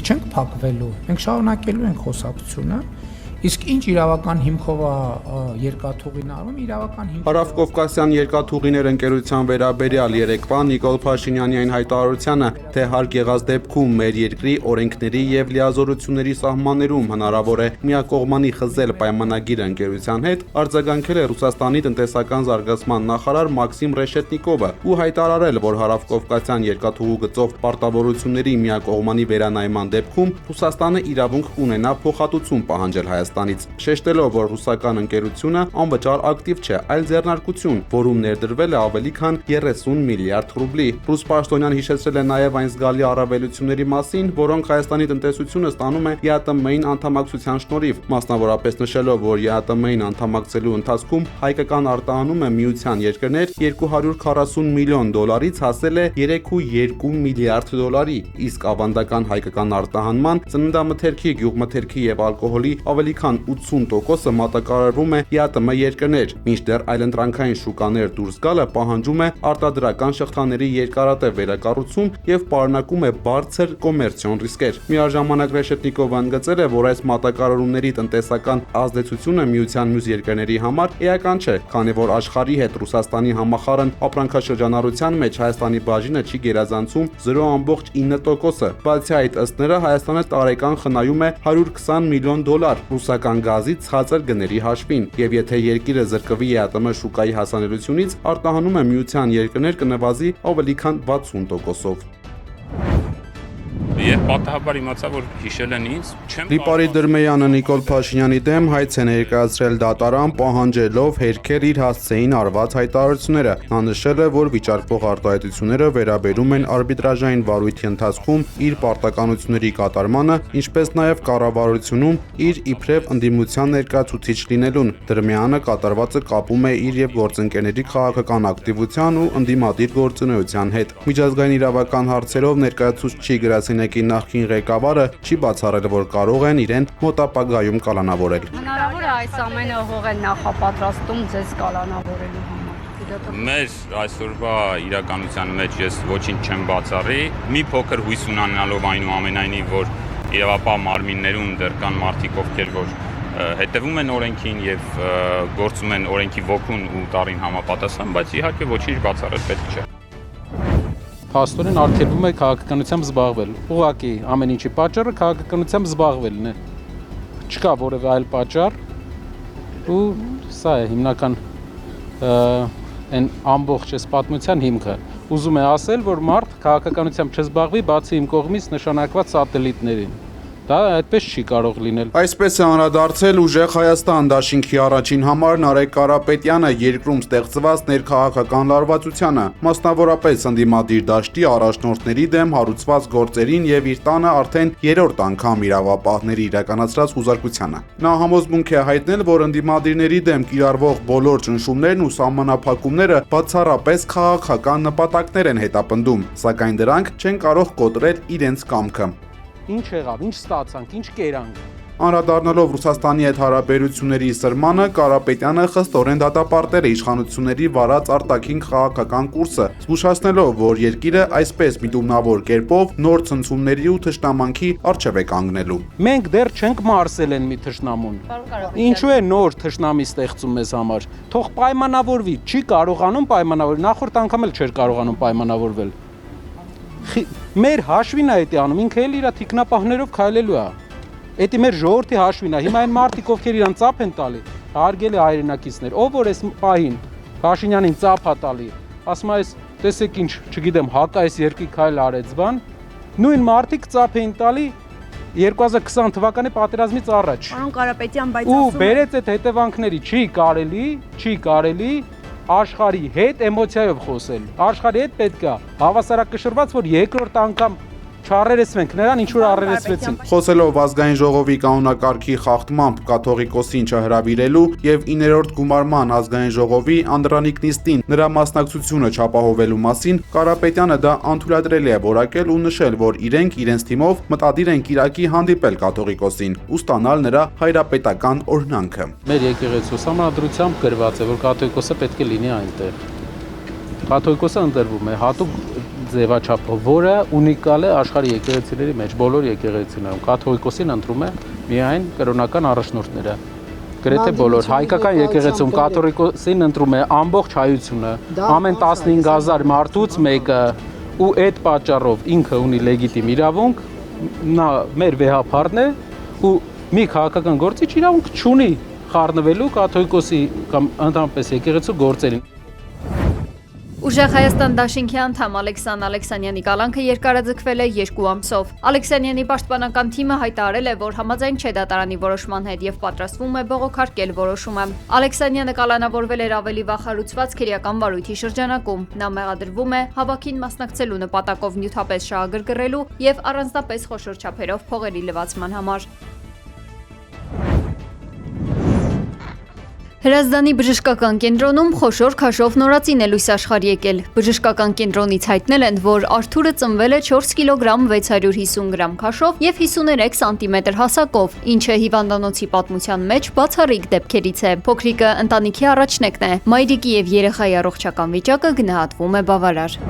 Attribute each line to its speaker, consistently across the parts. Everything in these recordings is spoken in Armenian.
Speaker 1: չենք փակվելու, մենք շարունակելու ենք խոսակցությունը։ Իսկ ինչ իրավական հիմքով է երկաթուղին արվում, իրավական հիմքով։
Speaker 2: Հարավկովկասյան երկաթուղիներ ընկերության վերաբերյալ երեկվա Նիկոլ Փաշինյանի այն հայտարարությանը, թե հարկ եղած դեպքում մեր երկրի օրենքների եւ լիազորությունների սահմաններում հնարավոր է միակողմանի խզել պայմանագիր ընկերության հետ, արձագանքել է Ռուսաստանի տնտեսական զարգացման նախարար Մաքսիմ Ռեշետնիկովը ու հայտարարել, որ հարավկովկասյան երկաթուղու գծով պարտավորությունների միակողմանի վերանայման դեպքում Ռուսաստանը իրավունք կունենա փոխհատուցում պահանջել Հայաստանից, շեշտելով, որ ռուսական ընկերությունը անվճար ակտիվ չէ, այլ ձեռնարկություն, որում ներդրվել է ավելի քան 30 միլիարդ ռուբլի։ Ռուս պաշտոնյան հիշեցրել է նաև այն զգալի առավելությունների մասին, որոնք Հայաստանի տնտեսությունը ստանում է ԵԱՏՄ-ին անդամակցության շնորհիվ, մասնավորապես նշելով, որ ԵԱՏՄ-ին անդամակցելու ընթացքում հայկական արտահանում է միության երկրներ $240 միլիոն հասել է 3.2 միլիարդ դոլարի, իսկ ավանդական հայկական արտահանման ծննդամթերքի, գյուղմթերքի եւ ալկոհոլի ավելի քան 80%-ը մատակարարվում է ԵԱՏՄ երկրներ, մինչդեռ այլընտրանքային շուկաներ դուրս գալը պահանջում է արտադրական շղթաների երկարատև վերակառուցում եւ պարունակում է բարձր կոմերցիոն ռիսկեր։ Միաժամանակ Ռեշետնիկովը ընդգծել է, որ այս մատակարարումների տնտեսական ազդեցությունը միության մյուս երկրների համար էական չէ, քանի որ աշխարհի հետ Ռուսաստանի համախառն ապրանքաշրջանառության մեջ Հայաստանի բաժինը չի գերազանցում 0.9%-ը։ Բացի այդ, ըստ նրա, Հայաստանը տարեկան խնայում է $120 միլիոն ռուսական գազի ցածր գների հաշվին, եւ եթե երկիրը զրկվի ԵԱՏՄ շուկայի հասանելիությունից, արտահանում է միության երկրներ կնվազի ավելի քան 60%-ով։
Speaker 3: Երբ պատահաբար իմացա, որ հիշել են ինձ, չեմ
Speaker 2: Լիպարի Դրմեյանը Նիկոլ Փաշինյանի դեմ հայց է ներկայացրել դատարան, պահանջելով հերքել իր հասցեին արված հայտարարությունները։ Նա նշել է, որ վիճարկվող արտահայտությունները վերաբերում են արբիտրաժային վարույթի ընթացքում իր պարտականությունների կատարմանը, ինչպես նաև կառավարությունում իր իբրև ընդդիմության ներկայացուցիչ լինելուն։ Դրմեյանը կատարվածը կապում է իր եւ գործընկերների քաղաքական ակտիվության ու ընդդիմադիր գործունեության հետ։ Միջազգային իրավական հարցերով ներկայացուցչի գրասենյակի նախկին ղեկավարը չի բացառել, որ կարող են իրեն մոտ ապագայում կալանավորել։
Speaker 4: Հնարավոր է այս ամենը հողեն նախապատրաստում ձեզ կալանավորելու համար։
Speaker 3: Մեր այսօրվա իրականության մեջ ես ոչինչ չեմ բացառի, մի փոքր հույս ունենալով այնուամենայնիվ, որ իրավապահ մարմիններում դեռ կան մարդիկ, ովքեր որ հետևում են օրենքին եւ գործում են օրենքի ոգուն ու տարին համապատասխան, բայց իհարկե ոչինչ բացառել պետք չէ։
Speaker 5: Փաստորեն արգելվում է քաղաքականությամբ զբաղվել։ Ուղղակի ամեն ինչի պատճառը քաղաքականությամբ զբաղվելն է։ Չկա որևէ այլ պատճառ ու սա է հիմնական այն ամբողջ այս պատմության հիմքը։ Ուզում է ասել, որ մարդ քաղաքականությամբ չզբաղվի, բացի իմ կողմից նշանակված սատելիտներին։ Դա այդպես չի կարող լինել։
Speaker 2: Այսպես է անդրադարձել ուժեղ Հայաստան դաշինքի առաջին համար Նարեկ Կարապետյանը երկրում ստեղծված ներքաղաքական լարվածությանը, մասնավորապես ընդդիմադիր դաշտի առաջնորդների դեմ հարուցված գործերին եւ իր տանը արդեն 3-րդ անգամ իրավապահների իրականացրած հուզարկությանը։ Նա համոզմունք է հայտնել, որ ընդդիմադիրների դեմ կիրառվող բոլոր ճնշումներն ու սահմանափակումները բացառապես քաղաքական նպատակներ են հետապնդում, սակայն դրանք չեն կարող կոտրել իրենց կամքը։
Speaker 5: Ինչ եղավ, ինչ ստացանք, ինչ կերանք։
Speaker 2: Անդրադառնալով Ռուսաստանի հետ հարաբերությունների սրմանը, Կարապետյանը խստորեն դատապարտել է իշխանությունների վարած արտաքին քաղաքական կուրսը, զգուշացնելով, որ երկիրը այսպես միտումնավոր կերպով նոր ցնցումների ու թշնամանքի առջև է կանգնելու։
Speaker 5: Մենք դեռ չենք մարսել են մի թշնամուն։ Ինչու է նոր թշնամի ստեղծում մեզ համար։ Թող պայմանավորվի, չի կարողանում պայմանավորվել, նախորդ անգամ էլ չէր կարողանում պայմանավորվել։ Մեր հաշվին է դա անում, ինքը էլ իր թիկնապահներով քայլելու է։ Էդի մեր ժողովրդի հաշվին է։ Հիմա այն մարդիկ, ովքեր իրան ծափ են տալի, հարգելի հայրենակիցներ, ով որ այս պահին Փաշինյանին ծափ է տալի, ասում է, տեսեք ինչ, չգիտեմ, հակա այս երկրի քայլ արեց բան, նույն մարդիկ ծափ էին տալի 2020 թվականի պատերազմից առաջ։
Speaker 4: Պարոն Կարապետյան, բայց
Speaker 5: ու բերեց այդ հետևանքների, չի կարելի աշխարհի հետ էմոցիայով խոսել։ Աշխարհի հետ պետք է հավասարակշռված, որ երկրորդ անգամ չառերեսվենք նրան, ինչ որ առերեսվեցին։
Speaker 2: Խոսելով ազգային ժողովի կանոնակարգի խախտմամբ կաթողիկոսին չհրավիրելու եւ 9-րդ գումարման ազգային ժողովի անդրանիկ նիստին նրա մասնակցությունը չապահովելու մասին, Կարապետյանը դա անթույլատրելի է որակել ու նշել, որ իրենք իրենց թիմով մտադիր են Կիրակի հանդիպել կաթողիկոսին ու ստանալ նրա հայրապետական օրհնանքը։
Speaker 5: Մեր եկեղեցու համանդրությամբ գրված է, որ կաթողիկոսը պետք է լինի այնտեղ։ Կաթողիկոսը ընտրվում է հատուկ ձևաչափով, որը ունիկալ է աշխարհի եկեղեցիների մեջ, բոլոր եկեղեցիներում։ Կաթողիկոսին ընտրում է միայն կրոնական առաջնորդները։ Գրեթե բոլոր հայկական եկեղեցում կաթողիկոսին ընտրում է ամբողջ հայությունը, ամեն 15000 մարդուց մեկը, ու այդ պատճառով ինքը ունի լեգիտիմ իրավունք, նա մեր վեհապարն է ու մի քաղաքական գործիչ իրավունք չունի խառնվելու կաթողիկոսի կամ ընդհանրապես եկեղեցու գործերին։
Speaker 6: Ուժեղ Հայաստան դաշինքի անդամ Ալեքսան Ալեքսանյանի կալանքը երկարաձգվել է 2 ամսով։ Ալեքսանյանի պաշտպանական թիմը հայտարարել է, որ համաձայն չէ դատարանի որոշման հետ եւ պատրաստվում է բողոքարկել որոշումը։ Ալեքսանյանը կալանավորվել էր ավելի վաղ հարուցված քրեական վարույթի շրջանակում։ Նա մեղադրվում է հավաքին մասնակցելու նպատակով նյութապես շահագրգռելու եւ առանձնապես խոշոր չափերով փողերի լվացման համար։ Հրազդանի բժշկական կենտրոնում խոշոր քաշով նորածին է լույս աշխարհ եկել։ Բժշկական կենտրոնից հայտնել են, որ Արթուրը ծնվել է 4 կիլոգրամ 650 գրամ քաշով եւ 53 սանտիմետր հասակով, ինչը հիվանդանոցի պատմության մեջ բացառիկ դեպքերից է։ Փոքրիկը ընտանիքի առաջնեկն է։ Մայրիկի եւ երեխայի առողջական վիճակը գնահատվում է բավարար։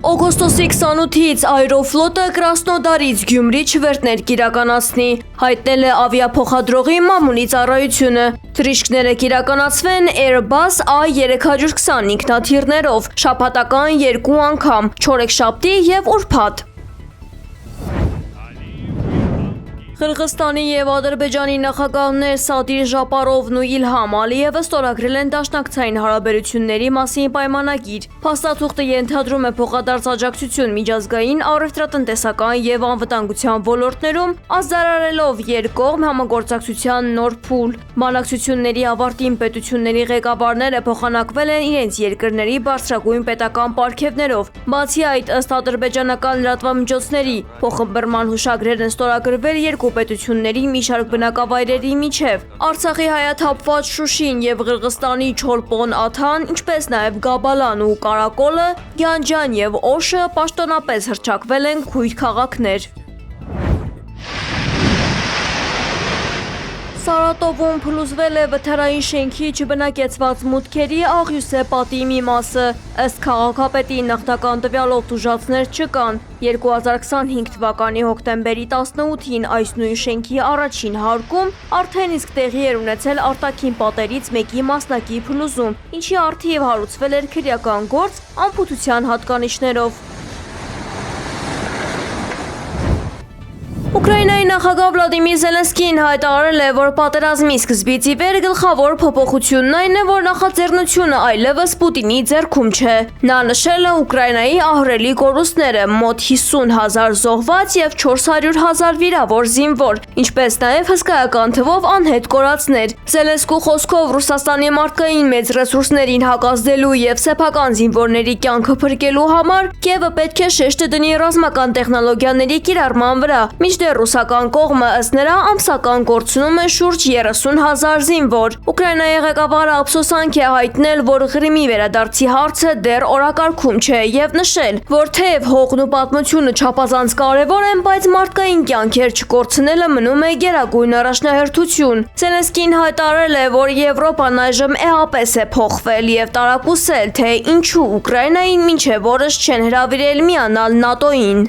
Speaker 7: Օգոստոսի 28-ից Aeroflot-ը Կրասնոդարից Գյումրի չվերթներ կիրականացնի, հայտնել է ավիափոխադրողի մամուլի ծառայությունը։ Թռիչքները կիրականացվեն Airbus A320 ինքնաթիռներով, շաբաթական 2 անգամ, չորեքշաբթի եւ ուրբաթ։ Qırğızstani եւ Ադրբեջանի նախագահներ Սադիր Ժապարովն ու Իլհամ Ալիևը ստորագրել են դաշնակցային հարաբերությունների մասին պայմանագիր։ Փաստաթուղթը ենթադրում է փոխադարձ աջակցություն միջազգային առևտրատնտեսական եւ անվտանգության ոլորտներում, ազդարարելով երկկողմ համագործակցության նոր փուլ։ Բանակցությունների ավարտին պետությունների ղեկավարները փոխանակվել են իրենց երկրների բարձրագույն պետական պարգևներով։ Բացի այդ, ըստ ադրբեջանական լրատվամիջոցների, փոխըմբռնման հուշագրեր են ստորագրվել երկու պետությունների մի շարք բնակավայրերի միջև։ Արցախի հայաթափված Շուշին եւ Ղրղստանի Չոլպոն Աթան, ինչպես նաեւ Գաբալան ու Կարակոլը, Գյանջան եւ Օշը պաշտոնապես հռչակվել են քույր քաղաքներ։ Սարատովում փլուզվել է վթարային շենքի չբնակեցված մուտքերի աղյուսե պատի մի մասը։ Ըստ քաղաքապետի նախնական տվյալով տուժածներ չկան։ 2025 թվականի հոկտեմբերի 18-ին այս նույն շենքի առաջին հարկում արդեն իսկ տեղի էր ունեցել արտաքին պատերից մեկի մասնակի փլուզում, ինչի առթիվ հարուցվել էր քրեական գործ անփութության հատկանիշներով։ Ուկրաինայի նախագահ Վլադիմիր Զելենսկին հայտարարել է, որ պատերազմի սկզբից ի վեր գլխավոր փոփոխությունն այն է, որ նախաձեռնությունը այլևս Պուտինի ձեռքում չէ։ Նա նշել է Ուկրաինայի ահռելի կորուստները՝ մոտ 50,000 զոհված եւ 400,000 վիրավոր զինվոր, ինչպես նաեւ հսկայական թվով անհետ կորածներ։ Զելենսկու խոսքով Ռուսաստանի մարդկային մեծ ռեսուրսներին հակազդելու եւ սեփական զինվորների կյանքը փրկելու համար Կիևը պետք է շեշտը դնի ռազմական տեխնոլոգիաների կիրառման վրա։ Մինչդեռ ռուսական կողմը ըստ նրա ամսական կորցնում է շուրջ 30,000 զինվոր։ Ուկրաինայի ղեկավարը ափսոսանք է հայտնել, որ Ղրիմի վերադարձի հարցը դեռ օրակարգում չէ եւ նշել, որ թեև հողն ու պատմությունը չափազանց կարևոր են, բայց մարդկային կյանքեր չկորցնելը մնում է գերագույն առաջնահերթություն։ Զելենսկին հայտարարել է, որ Եվրոպան այժմ էապես է փոխվել եւ տարակուսել, թե ինչու Ուկրաինային մինչեւ օրս չեն հրավիրել միանալ ՆԱՏՕ-ին։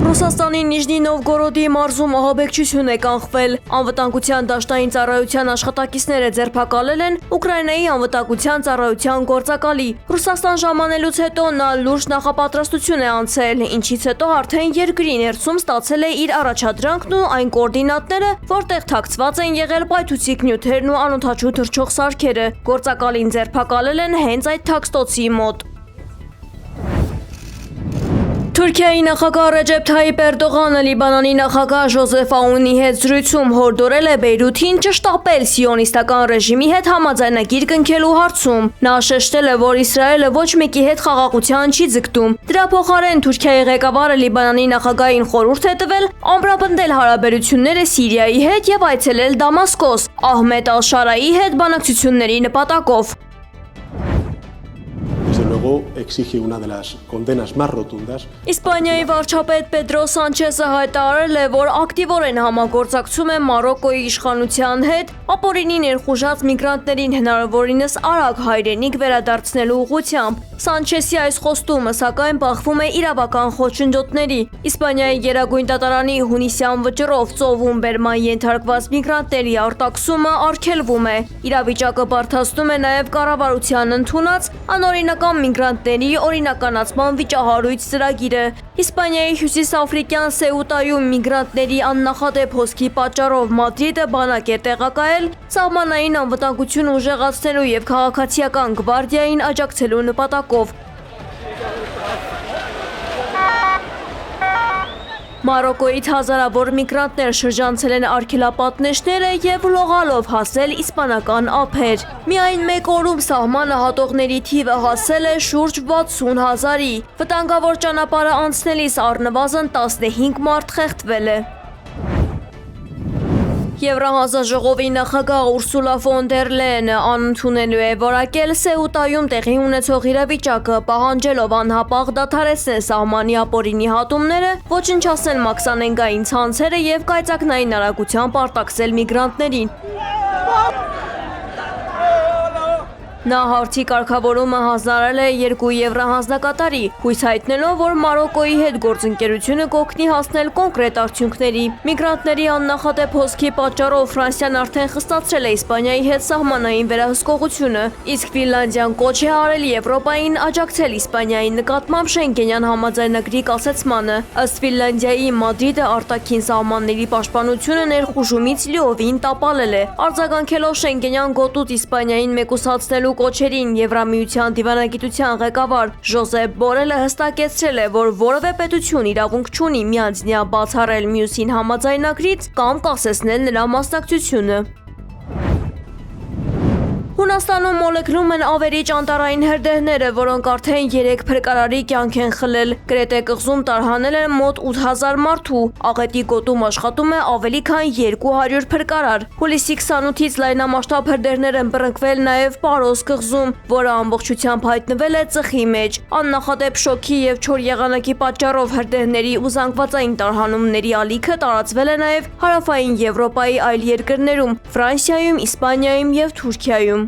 Speaker 7: Ռուսաստանի Նիժնի Նովգորոդի մարզում ահաբեկչություն է կանխվել։ Անվտանգության դաշտային ծառայության աշխատակիցները ձերբակալել են Ուկրաինայի անվտանգության ծառայության գործակալի։ Ռուսաստան ժամանելուց հետո նա լուրջ նախապատրաստություն է անցել, ինչից հետո արդեն երկրի ներսում ստացել է իր առաջադրանքն ու այն կոորդինատները, որտեղ թաքցված են եղել պայթուցիկ նյութերն ու անօդաչու թռչող սարքերը։ Գործակալին ձերբակալել են հենց այդ թաքստոցի մոտ։ Թուրքիայի նախագահ Ռեջեփ Թայիպ Էրդողանը Լիբանանի նախագահ Ժոզեֆ Աունի հետ զրույցում հորդորել է Բեյրութին չշտապել սիոնիստական ռեժիմի հետ համաձայնագիր կնքելու հարցում։ Նա շեշտել է, որ Իսրայելը ոչ մեկի հետ խաղաղության չի ձգտում։ Դրա փոխարեն Թուրքիայի ղեկավարը Լիբանանի նախագահին խորհուրդ է տվել ամրապնդել հարաբերությունները Սիրիայի հետ եւ այցելել Դամասկոս Ահմեդ Ալ-Շարայի հետ բանակցությունների նպատակով։
Speaker 8: luego exige una de las condenas más rotundas.
Speaker 7: Իսպանիայի վարչապետ Պեդրո Սանչեսը հայտարարել է, որ ակտիվորեն համագործակցում է Մարոկոյի իշխանության հետ ապօրինի ներխուժած միգրանտներին հնարավորինս արագ հայրենիք վերադարձնելու ուղղությամբ։ Սանչեսի այս խոստումը սակայն բախվում է իրավական խոչընդոտների։ Իսպանիայի Գերագույն դատարանի հունիսյան վճռով ծովում բերման ենթարկված միգրանտների արտաքսումը արգելվում է։ Իրավիճակը բարդացնում է նաև կառավարության ընդունած անօրինական միգրանտների օրինականացման վիճահարույց ծրագիրը։ Իսպանիայի հյուսիսաֆրիկյան Սեուտայում միգրանտների աննախադեպ հոսքի պատճառով Մադրիդը բանակ է տեղակայել սահմանային անվտանգություն ուժեղացնելու և քաղաքացիական գվարդիային աջակցելու նպատակով։ Մարոկոյից հազարավոր միգրանտներ շրջանցել են արգելապատնեշները և լողալով հասել իսպանական ափեր։ Միայն մեկ օրում սահմանը հատողների թիվը հասել է շուրջ 60,000-ի։ Վտանգավոր ճանապարհը անցնելիս առնվազն 15 մարդ խեղդվել է։ Եվրահանձաժողովի նախագահ Ուրսուլա ֆոն դեր Լեյենը անընդունելու է որակել Սեուտայում տեղի ունեցող իրավիճակը, պահանջելով անհապաղ դադարեցնել սահմանի ապօրինի հատումները, ոչնչացնել մաքսանենգային ցանցերը և կայծակնային արագությամբ արտաքսել միգրանտներին։ Նա հարցի կարգավորումը հանձնարարել է 2 եվրահանձնակատարի, հույս հայտնելով, որ Մարոկոյի հետ գործընկերությունը կօգնի հասնել կոնկրետ արդյունքների։ Միգրանտների աննախադեպ հոսքի պատճառով Ֆրանսիան արդեն խստացրել է Իսպանիայի հետ սահմանային վերահսկողությունը, իսկ Ֆինլանդիան կոչ է արել Եվրոպային աջակցել Իսպանիայի նկատմամբ Շենգենյան համաձայնագրի կասեցմանը։ Ըստ Ֆինլանդիայի Մադրիդը արտաքին սահմանների պաշտպանությունը ներխուժումից լիովին տապալել է, արձագանքելով Շենգենյան գոտուց Իսպանիային մեկուսացնելու կոչերին Եվրամիության դիվանագիտության ղեկավար Ժոզեփ Բորելը հստակեցրել է, որ որևէ պետություն իրավունք չունի միանձնյա բացառել մյուսին համաձայնագրից կամ կասեցնել նրա մասնակցությունը։ Հունաստանում մոլեգնում են ավերիչ անտառային հրդեհները, որոնք արդեն 3 փրկարարի կյանք են խլել։ Կրետե կղզում տարհանել են մոտ 8000 մարդու, աղետի գոտում աշխատում է ավելի քան 200 փրկարար։ Հուլիսի 28-ից լայնամասշտաբ հրդեհներ են բռնկվել նաև Պարոս կղզում, որը ամբողջությամբ հայտնվել է ծխի մեջ։ Աննախադեպ շոկի և չոր եղանակի պատճառով հրդեհների ու զանգվածային տարհանումների ալիքը տարածվել է նաև հարավային Եվրոպայի այլ երկրներում՝ Ֆրանսիայում, Իսպանիայում և Թուրքիայում։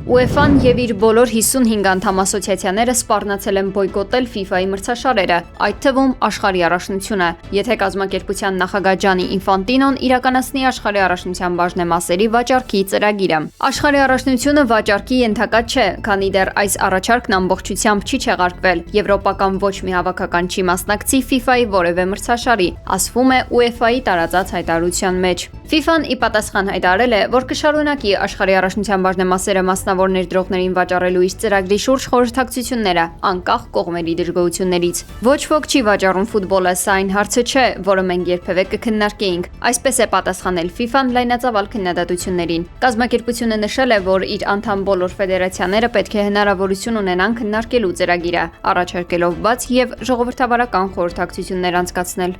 Speaker 6: UEFA-ն և իր բոլոր 55 անդամ ասոցիացիաները սպառնացել են բոյկոտել FIFA-ի մրցաշարերը, այդ թվում աշխարհի առաջնությունը, եթե կազմակերպության նախագահ Ջանի Ինֆանտինոն իրականացնի աշխարհի առաջնության բաժնեմասերի վաճառքի ծրագիրը։ Աշխարհի առաջնությունը վաճառքի ենթակա չէ, քանի դեռ այս առաջարկն ամբողջությամբ չի չեղարկվել։ Եվրոպական ոչ մի հավաքական չի մասնակցի FIFA-ի որևէ մրցաշարի, ասվում է UEFA-ի տարածած հայտարարության մեջ։ FIFA-ն ի պատասխան հայտարարել է, որ կշարունակի աշխարհի առաջնության բաժնեմասերը մասնավոր ներդրողներին վաճառելու իր ծրագրի շուրջ խորհրդակցությունները, անկախ կողմերի դժգոհություններից։ Ոչ ոք չի վաճառում ֆուտբոլը, սա այն հարցը չէ, որը մենք երբևէ կքննարկեինք։ Այսպես է պատասխանել FIFA-ն լայնածավալ քննադատություններին։ Կազմակերպությունը նշել է, որ իր անդամ բոլոր ֆեդերացիաները պետք է հնարավորություն ունենան քննարկելու ծրագիրը, առաջարկելով բաց և ժողովրդավարական խորհրդակցություններ անցկացնել։